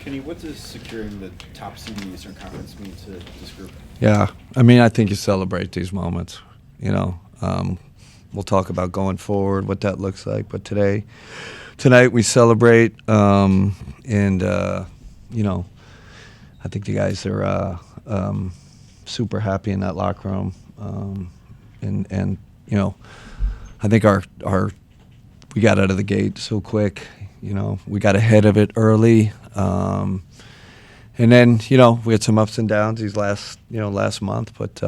Kenny, what does securing the top seed in the Eastern Conference mean to this group? Yeah, I mean, I think you celebrate these moments. You know, we'll talk about going forward, what that looks like. But tonight we celebrate, and you know, I think the guys are super happy in that locker room, and you know, I think our we got out of the gate so quick. You know, we got ahead of it early. And then, you know, we had some ups and downs these last month, but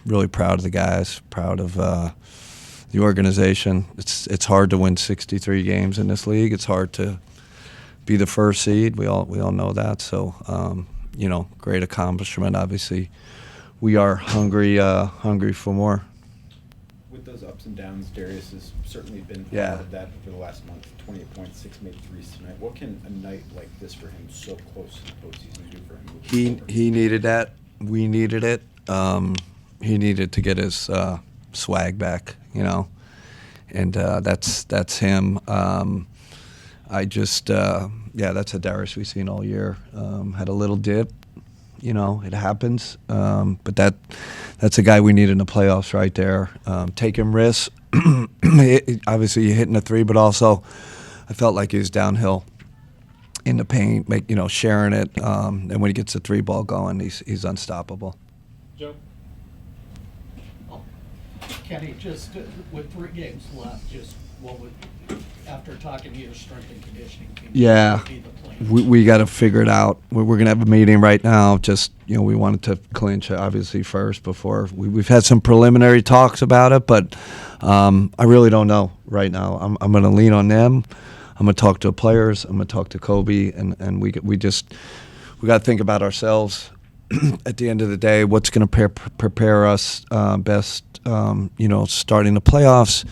really proud of the guys, proud of the organization. It's hard to win 63 games in this league. It's hard to be the first seed. We all know that. So, you know, great accomplishment. Obviously, we are hungry for more. With those ups and downs, Darius has certainly been part of that for the last month. 28 points, 6 made threes tonight. What can a night like this for him, so close to the postseason, do for him? He needed that. We needed it. He needed to get his swag back, you know, and that's him. I just that's a Darius we've seen all year. Had a little dip, you know, it happens, but that's a guy we need in the playoffs right there. Taking risks. Obviously, you're hitting a three, but also I felt like he was downhill in the paint, sharing it. And when he gets the three ball going, he's unstoppable. Joe? Kenny, just with 3 games left, just what would, after talking to your strength and conditioning team, yeah, what would be the plan? we got to figure it out. We're going to have a meeting right now. Just, you know, we wanted to clinch it obviously first before we've had some preliminary talks about it, but I really don't know right now. I'm going to lean on them. I'm going to talk to the players. I'm going to talk to Kobe, and we got to think about ourselves. At the end of the day, what's going to prepare us best? You know, starting the playoffs.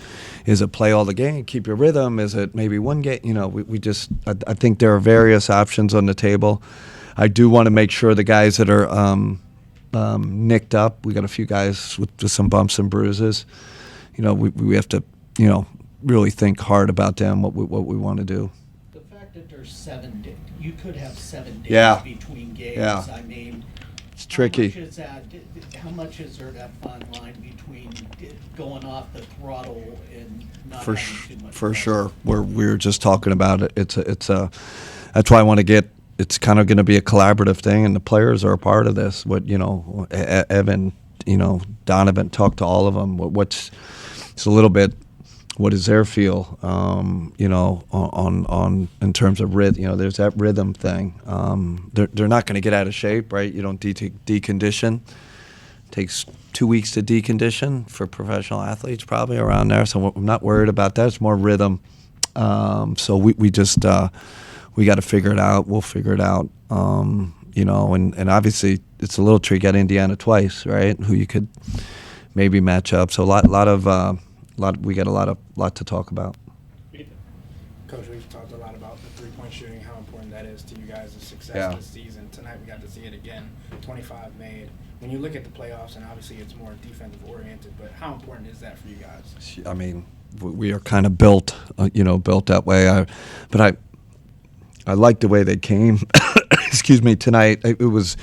Is it play all the game, keep your rhythm? Is it maybe one game? You know, I think there are various options on the table. I do want to make sure the guys that are nicked up, we got a few guys with some bumps and bruises. You know, we have to, you know, really think hard about them, what we want to do. The fact that there's 7 days, you could have 7 days between games. Yeah. I mean, it's tricky. How much is there that fine line between going off the throttle and not having too much? For sure. We were just talking about it. It's a. That's why I want to get. It's kind of going to be a collaborative thing, and the players are a part of this. What, you know, Evan, you know, Donovan, talk to all of them. It's a little bit. What does their feel? You know, on in terms of rhythm. You know, there's that rhythm thing. They're not going to get out of shape, right? You don't decondition. It takes 2 weeks to decondition for professional athletes, probably around there. So I'm not worried about that. It's more rhythm. So we just we got to figure it out. We'll figure it out. You know, and obviously it's a little tricky. Got Indiana twice, right? Who you could maybe match up. So we got a lot to talk about. Coach, we've talked a lot about the three-point shooting, how important that is to you guys' success this season. Tonight we got to see it again, 25 made. When you look at the playoffs, and obviously it's more defensive-oriented, but how important is that for you guys? I mean, we are kind of built that way. But I like the way they came. Excuse me, tonight. It was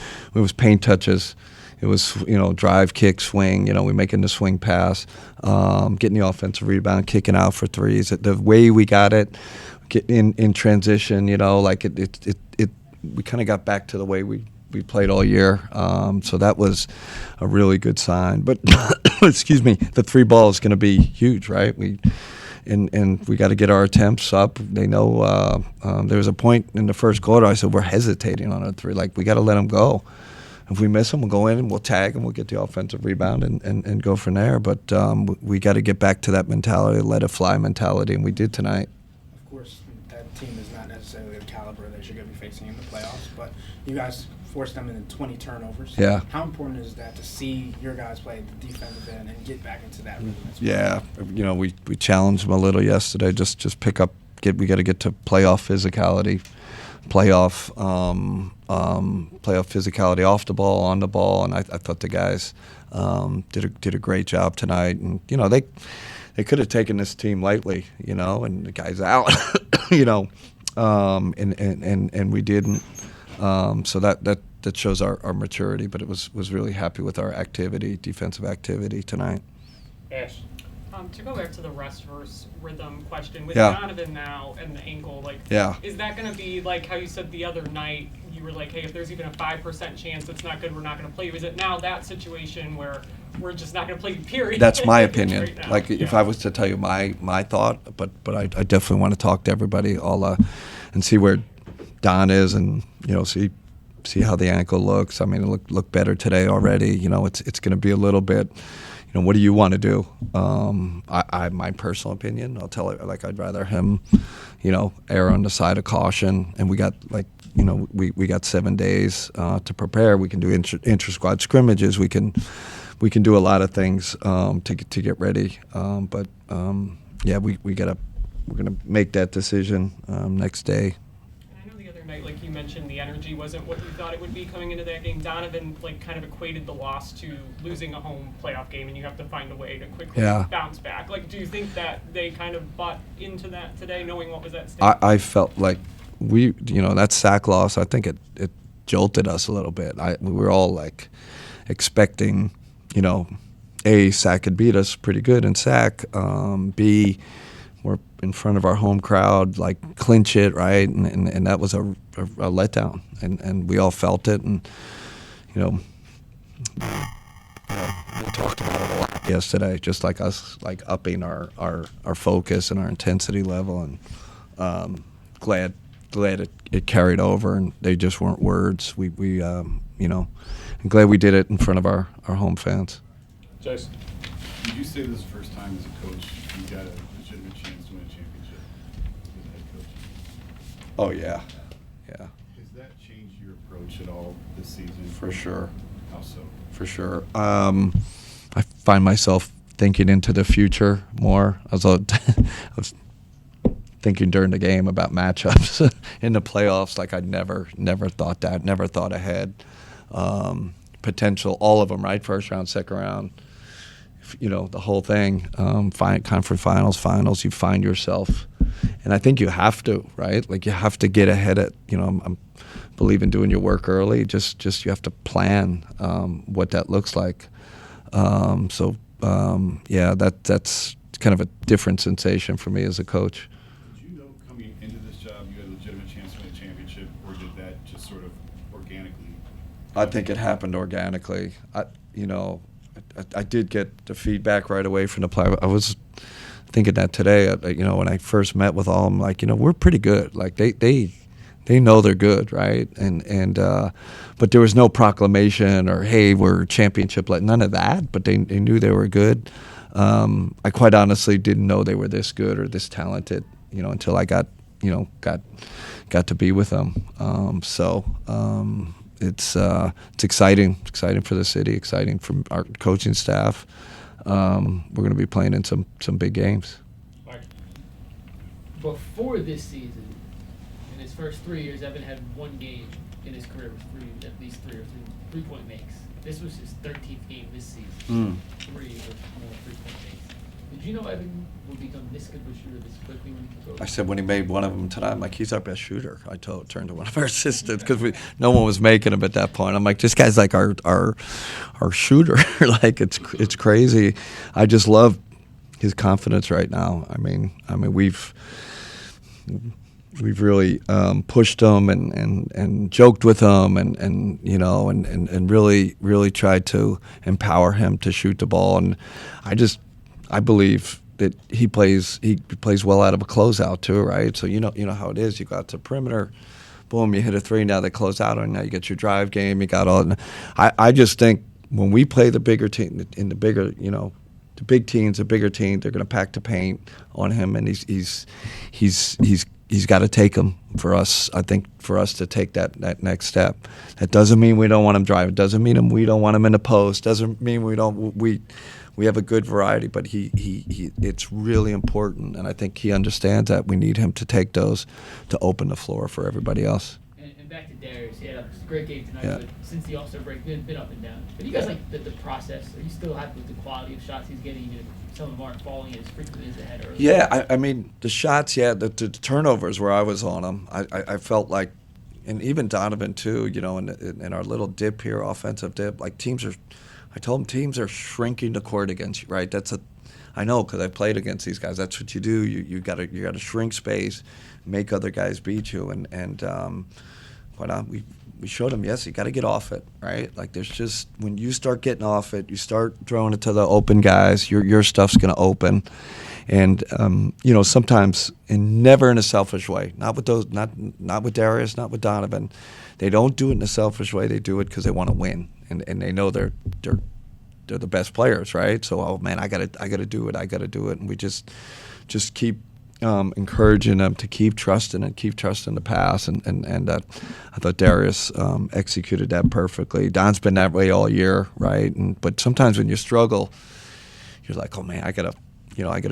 paint touches. It was, you know, drive, kick, swing. You know, we making the swing pass, getting the offensive rebound, kicking out for threes. The way we got it, in transition. You know, like it we kind of got back to the way we played all year. So that was a really good sign. But excuse me, the 3 ball is going to be huge, right? And we got to get our attempts up. They know there was a point in the first quarter I said we're hesitating on a 3. Like, we got to let them go. If we miss them, we'll go in and we'll tag and we'll get the offensive rebound and go from there. But we got to get back to that mentality, let it fly mentality, and we did tonight. Of course, that team is not necessarily the caliber that you're going to be facing in the playoffs, but you guys forced them into 20 turnovers. Yeah. How important is that to see your guys play the defensive end and get back into that rhythm as well? Yeah, you know, we challenged them a little yesterday. Just pick up. We got to get to playoff physicality. Playoff physicality off the ball, on the ball, and I thought the guys did a great job tonight. And you know, they could have taken this team lightly, you know, and the guys out, you know, and we didn't. So that shows our maturity. But it was really happy with our activity, defensive activity tonight. Ash. To go back to the rest versus rhythm question, with Yeah. Donovan now and the ankle, Yeah. is that going to be like how you said the other night? You were like, hey, if there's even a 5% chance it's not good, we're not going to play you. Is it now that situation where we're just not going to play you, period? That's my opinion. Right now? Like if I was to tell you my thought, but I definitely want to talk to everybody and see where Don is, and see how the ankle looks. I mean, it looked better today already. It's going to be a little bit. What do you want to do? My personal opinion, I'll tell it like I'd rather him, err on the side of caution. And we got we got 7 days to prepare. We can do inter-squad scrimmages. We can do a lot of things to get ready. But we're gonna make that decision next day. Night, like you mentioned, the energy wasn't what you thought it would be coming into that game. Donovan kind of equated the loss to losing a home playoff game, and you have to find a way to quickly bounce back. Do you think that they kind of bought into that today, knowing what was at stake? I felt like that sack loss, I think it jolted us a little bit. We were all expecting, A, sack could beat us pretty good in sack. B, we're in front of our home crowd, clinch it, right? And that was a letdown, and we all felt it, and we talked about it a lot yesterday, just like us, upping our focus and our intensity level, and glad it carried over, and they just weren't words. We I'm glad we did it in front of our home fans. Jason. Did you say this is the first time as a coach you got a legitimate chance to win a championship as a head coach? Oh yeah. Has that changed your approach at all this season? For sure. How so? For sure. I find myself thinking into the future more. I was thinking during the game about matchups in the playoffs. I never thought that. Never thought ahead. Potential, all of them, right? First round, second round. The whole thing. Conference finals. You find yourself, and I think you have to, right? You have to get ahead at. I'm believe in doing your work early. Just you have to plan what that looks like. That's kind of a different sensation for me as a coach. Did you know coming into this job you had a legitimate chance to win a championship, or did that just sort of organically? I think it happened organically. I did get the feedback right away from the player. I was thinking that today. When I first met with all of them, we're pretty good. They know they're good, right? But there was no proclamation or hey, we're championship. None of that. But they knew they were good. I quite honestly didn't know they were this good or this talented, until I got to be with them. It's exciting. It's exciting for the city. Exciting for our coaching staff. We're going to be playing in some big games. Mike. Before this season, in his first 3 years, Evan had one game in his career with at least three-point makes. This was his 13th game this season. 3 or more 3-point makes. Did you know Evan would become this good of a shooter this quickly when he took over? I said when he made one of them tonight, I'm like, he's our best shooter. I turned to one of our assistants because no one was making him at that point. I'm like, this guy's like our shooter. It's crazy. I just love his confidence right now. I mean we've really pushed him and joked with him and really tried to empower him to shoot the ball. And I believe that he plays well out of a closeout too, right? So you know how it is. You go out to the perimeter, boom, you hit a three. Now they close out on. Now you get your drive game. You got all. I just think when we play the bigger team in the bigger, the big teams, the bigger team, they're going to pack the paint on him, and he's got to take them for us. I think for us to take that next step. That doesn't mean we don't want him driving. Doesn't mean we don't want him in the post. Doesn't mean we have a good variety, but he it's really important, and I think he understands that we need him to take those to open the floor for everybody else. And back to Darius, he had a great game tonight, Yeah. but since the All-Star break, been up and down. But you guys like the process? Are you still happy with the quality of shots he's getting? Even if some of them aren't falling as frequently as they had earlier? Yeah, I mean the shots, the turnovers where I was on them, I felt like, and even Donovan too, in our little dip here, offensive dip, like I told him teams are shrinking the court against you, right? I know because I played against these guys. That's what you do. You gotta shrink space, make other guys beat you, and we showed him, yes, you got to get off it, right? Like there's just, when you start getting off it, you start throwing it to the open guys, your stuff's going to open. And, sometimes, and never in a selfish way, not with Darius, not with Donovan. They don't do it in a selfish way. They do it because they want to win. And they know they're the best players, right? So, oh man, I got to do it. And we just keep encouraging them to keep trusting the pass, and I thought Darius executed that perfectly. Don's been that way all year, right? But sometimes when you struggle, you're like, oh man, I gotta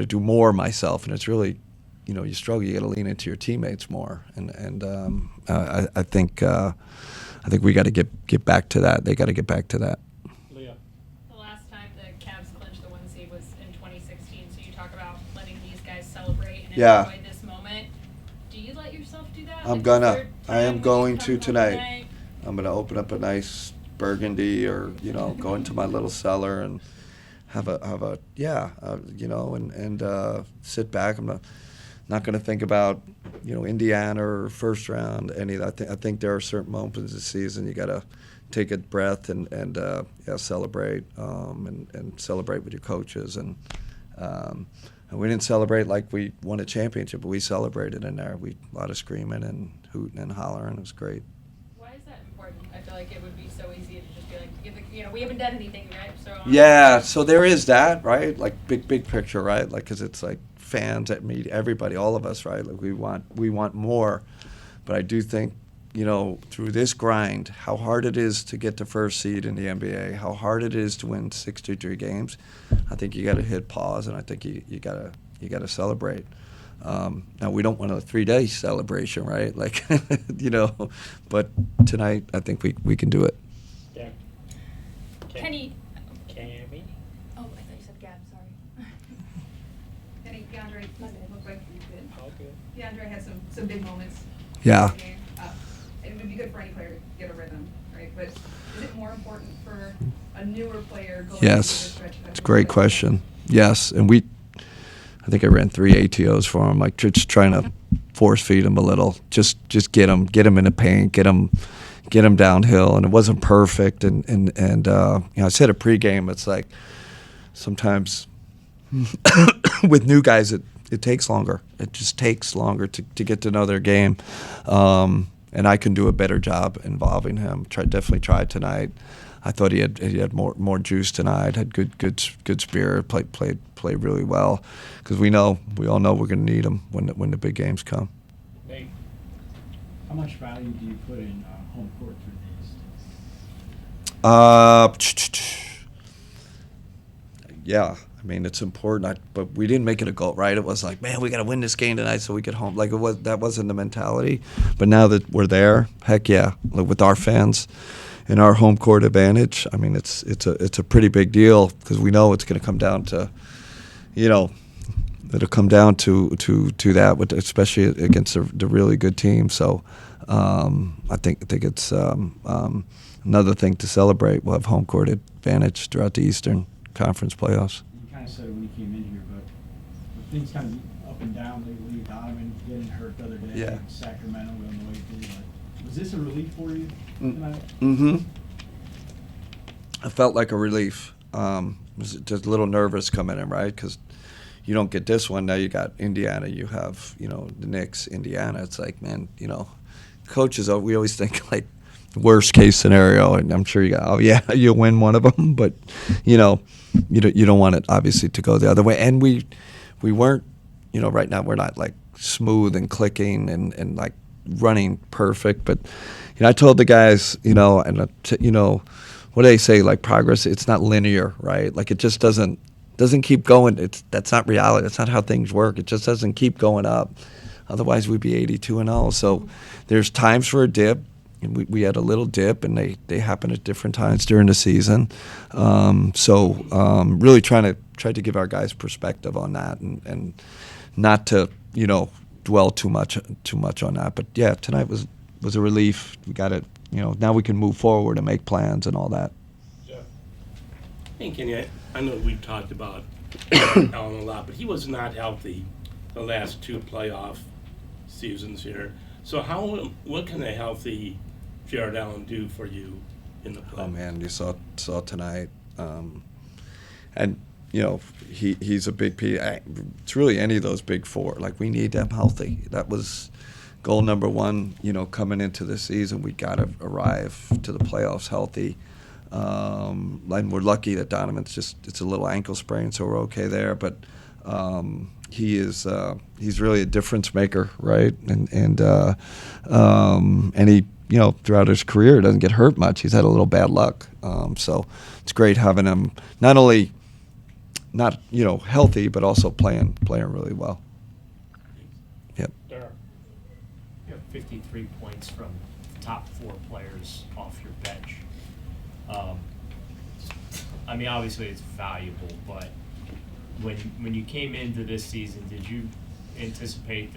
do more myself, and it's really, you struggle, you gotta lean into your teammates more, and I think we got to get back to that. They got to get back to that. Leah. The last time the Cavs clinched the 1 seed was in 2016. So you talk about letting these guys celebrate and enjoy this moment. Do you let yourself do that? I am going to tonight. I'm gonna open up a nice burgundy, or go into my little cellar and have a sit back. I'm not going to think about Indiana or first round, any of that. I think there are certain moments in the season you got to take a breath and celebrate, and celebrate with your coaches, and we didn't celebrate like we won a championship, but we celebrated in there. A lot of screaming and hooting and hollering. It was great. Why is that important? I feel like it would be so easy to just be like, we haven't done anything, right? So yeah, so there is that, right? Like big picture, right? Like, because it's like fans that meet everybody, all of us, right? Like we want more, but I do think, through this grind, how hard it is to get the first seed in the NBA, how hard it is to win 63 games. I think you got to hit pause, and I think you got to celebrate. Now we don't want a 3-day celebration, right? Like, but tonight I think we can do it. Yeah. Kenny. Cammy. Oh, I thought you said Gab. Sorry. Kenny, DeAndre, it looked like you did. All good. DeAndre had some big moments. Yeah. In the game. It would be good for any player to get a rhythm, right? But is it more important for a newer player going into this stretch? It's a great question. Yes, and I think I ran 3 ATOs for him, like just trying to force feed him a little, just get him in the paint, get him downhill, and it wasn't perfect. And I said a pregame, it's like sometimes with new guys it takes longer. It just takes longer to get to know their game, and I can do a better job involving him. Definitely tried tonight. I thought he had more juice tonight. Had good spirit. Played really well, because we all know we're going to need him when the big games come. Nate. How much value do you put in home court through these? Yeah, I mean it's important. But we didn't make it a goal, right? It was like, man, we got to win this game tonight so we get home. Like that wasn't the mentality. But now that we're there, heck yeah, like with our fans and our home court advantage, I mean it's a pretty big deal, because we know it's going to come down to, it'll come down to that, especially against the really good team. So I think it's another thing to celebrate. We'll have home court advantage throughout the Eastern Conference playoffs. You kind of said it when you came in here, but with things kind of up and down lately, Donovan getting hurt the other day, Yeah. Sacramento on the way through. Was this a relief for you tonight? Mm-hmm. I felt like a relief. Was just a little nervous coming in, right? Because you don't get this one. Now you got Indiana. You have, the Knicks, Indiana. It's like, man, coaches, we always think like worst case scenario, and I'm sure you win one of them, but you don't want it obviously to go the other way. And we weren't, right now we're not like smooth and clicking and like running perfect, but I told the guys, what do they say, like progress, it's not linear, right? Like it just doesn't keep going. That's not reality. That's not how things work. It just doesn't keep going up. Otherwise we'd be 82-0. So there's times for a dip, and we had a little dip, and they happen at different times during the season. Really try to give our guys perspective on that, and not to dwell too much on that. But yeah, tonight was was a relief. We got it. Now we can move forward and make plans and all that. Hey, Kenny, I know we've talked about Allen a lot, but he was not healthy the last 2 playoff seasons here. So what can a healthy Jared Allen do for you in the playoffs? Oh man, you saw tonight, and he's a big piece. It's really any of those big four. Like, we need them healthy. That was goal number 1. Coming into this season, we got to arrive to the playoffs healthy. And we're lucky that Donovan's it's a little ankle sprain, so we're okay there. But he's really a difference maker, right? And he throughout his career doesn't get hurt much. He's had a little bad luck, so it's great having him not only not healthy but also playing really well. Yep. You have 53 points from the top 4 players off your bench. I mean, obviously it's valuable, but when you came into this season, did you anticipate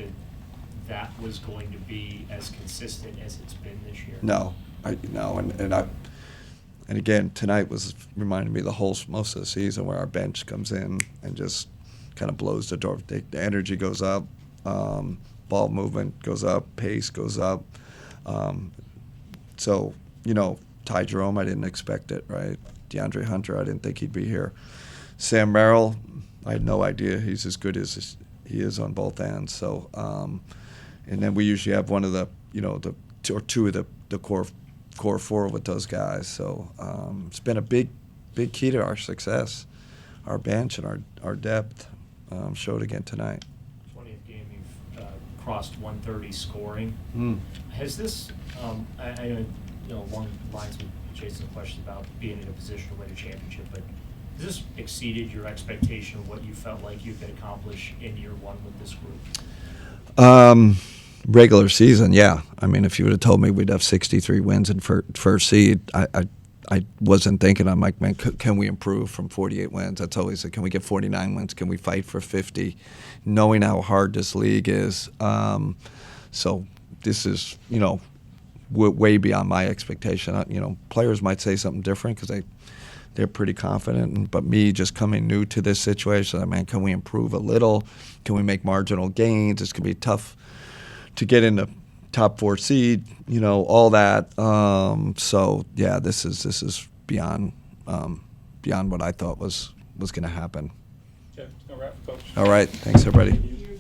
that was going to be as consistent as it's been this year? No, and again, tonight was reminding me most of the season where our bench comes in and just kind of blows the door. The energy goes up, ball movement goes up, pace goes up. So Ty Jerome, I didn't expect it, right? DeAndre Hunter, I didn't think he'd be here. Sam Merrill, I had no idea he's as good as he is on both ends. So, and then we usually have one of the, two of the core 4 with those guys. So it's been a big key to our success. Our bench and our depth showed again tonight. 20th game you've crossed 130 scoring. Has this, I know, along the lines with Jason's question about being in a position to win a championship, but has this exceeded your expectation of what you felt like you could accomplish in year 1 with this group? Regular season, yeah. I mean, if you would have told me we'd have 63 wins in first seed, I wasn't thinking. I'm like, man, can we improve from 48 wins? That's always can we get 49 wins? Can we fight for 50? Knowing how hard this league is, so this is way beyond my expectation. Players might say something different because they're pretty confident. But me just coming new to this situation, man, can we improve a little? Can we make marginal gains? It's gonna be tough to get in the top 4 seed. All that. So yeah, this is beyond what I thought was gonna happen. Okay, no wrap, Coach. All right, thanks everybody.